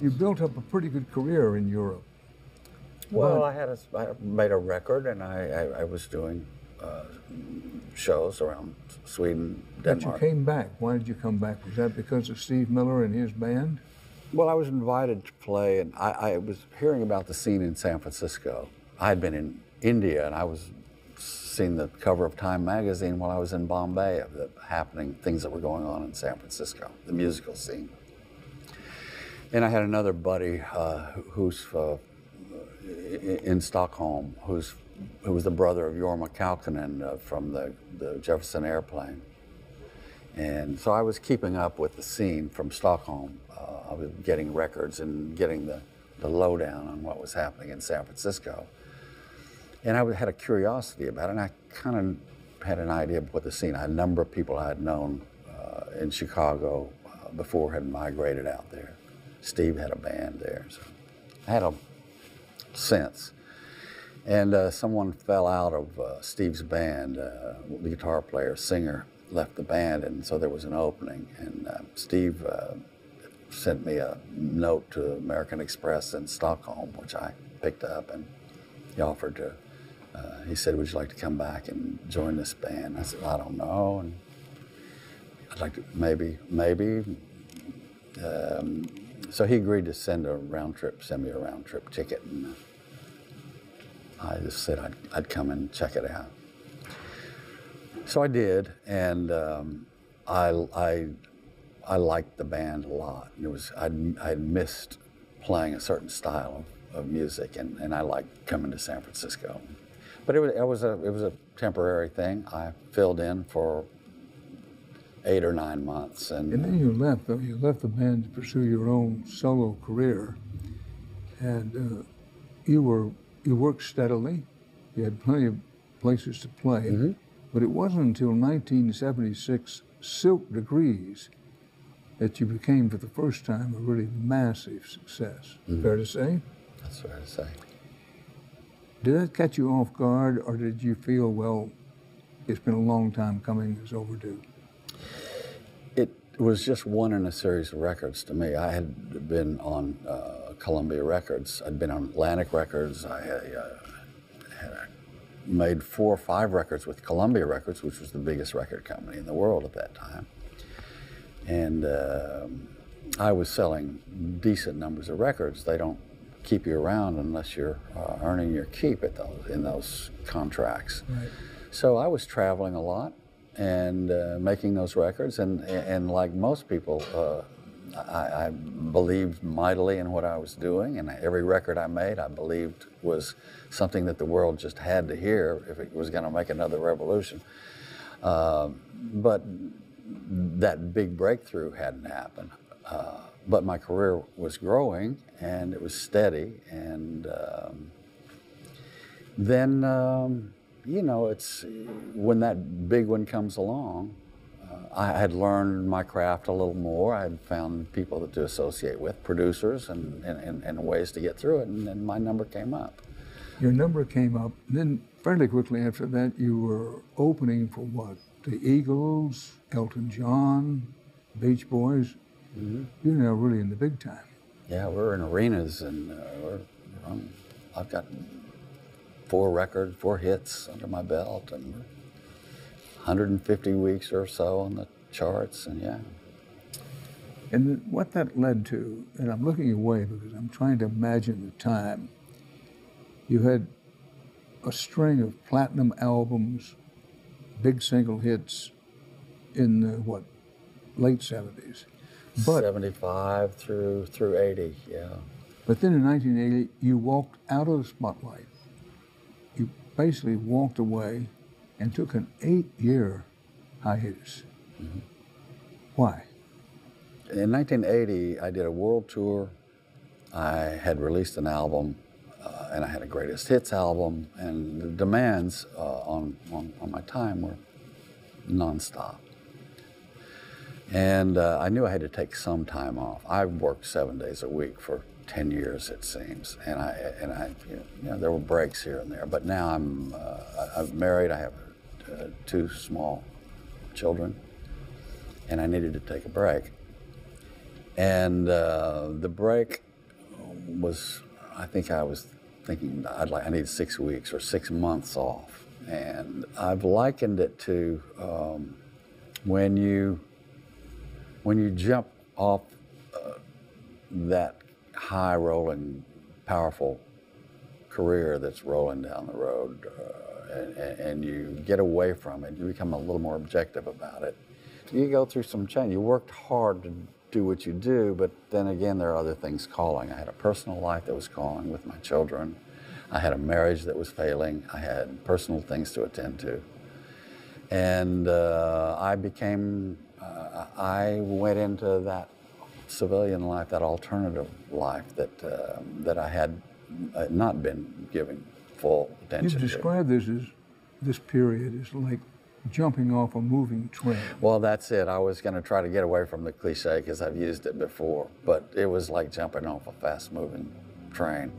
You built up a pretty good career in Europe. Well, But I made a record, and I was doing shows around Sweden, but you Denmark. came back. Why did you come back? Was that because of Steve Miller and his band? Well, I was invited to play, and I was hearing about the scene in San Francisco. I had been in India, and I was seeing the cover of Time magazine while I was in Bombay of the things that were going on in San Francisco, the musical scene. And I had another buddy who's in Stockholm, who was the brother of Jorma Kaukonen from the Jefferson Airplane. And so I was keeping up with the scene from Stockholm. I was getting records and getting the lowdown on what was happening in San Francisco. And I had a curiosity about it, and I kind of had an idea of what the scene. I had a number of people I had known in Chicago before had migrated out there. Steve had a band there, so I had a sense. And someone fell out of Steve's band. The guitar player, singer, left the band, and so there was an opening. And Steve sent me a note to American Express in Stockholm, which I picked up, and he offered to, he said, would you like to come back and join this band? I said, well, I don't know, and I'd like to, maybe. So he agreed to send me a round trip ticket, and I just said I'd come and check it out. So I did, and I liked the band a lot. I'd missed playing a certain style of music, and I liked coming to San Francisco. But it was a temporary thing. I filled in for 8 or 9 months, and then you left. Though you left the band to pursue your own solo career, and you worked steadily. You had plenty of places to play, mm-hmm. but it wasn't until 1976, Silk Degrees, that you became for the first time a really massive success. Mm-hmm. Fair to say? That's fair to say. Did that catch you off guard, or did you feel, well, it's been a long time coming, it's overdue? It was just one in a series of records to me. I had been on Columbia Records. I'd been on Atlantic Records. I had made 4 or 5 records with Columbia Records, which was the biggest record company in the world at that time. And I was selling decent numbers of records. They don't keep you around unless you're earning your keep in those contracts. Right. So I was traveling a lot and making those records, and like most people, I believed mightily in what I was doing, and every record I made I believed was something that the world just had to hear if it was going to make another revolution. But that big breakthrough hadn't happened. But my career was growing, and it was steady, and then you know, it's when that big one comes along, I had learned my craft a little more. I had found people to associate with, producers, and ways to get through it, and then my number came up. Your number came up, and then fairly quickly after that, you were opening for what? The Eagles, Elton John, Beach Boys. Mm-hmm. You're now really in the big time. Yeah, we're in arenas, and I've got 4 hits under my belt, and 150 weeks or so on the charts, and yeah. And what that led to, and I'm looking away because I'm trying to imagine the time, you had a string of platinum albums, big single hits in the, late 70s. But 75 through 80, yeah. But then in 1980, you walked out of the spotlight. You basically walked away and took an 8-year hiatus. Mm-hmm. Why? In 1980, I did a world tour. I had released an album, and I had a greatest hits album, and the demands on my time were nonstop. And I knew I had to take some time off. I've worked 7 days a week for 10 years, it seems, and I you know, there were breaks here and there. But now I'm married. I have 2 small children, and I needed to take a break. And the break was, I think I was thinking I need 6 weeks or 6 months off. And I've likened it to when you jump off that high rolling, powerful career that's rolling down the road, and you get away from it, you become a little more objective about it. You go through some change. You worked hard to do what you do, but then again, there are other things calling. I had a personal life that was calling with my children. I had a marriage that was failing. I had personal things to attend to. And I went into that civilian life, that alternative life that I had not been giving full attention to. You describe this period as like jumping off a moving train. Well, that's it. I was going to try to get away from the cliche because I've used it before, but it was like jumping off a fast-moving train.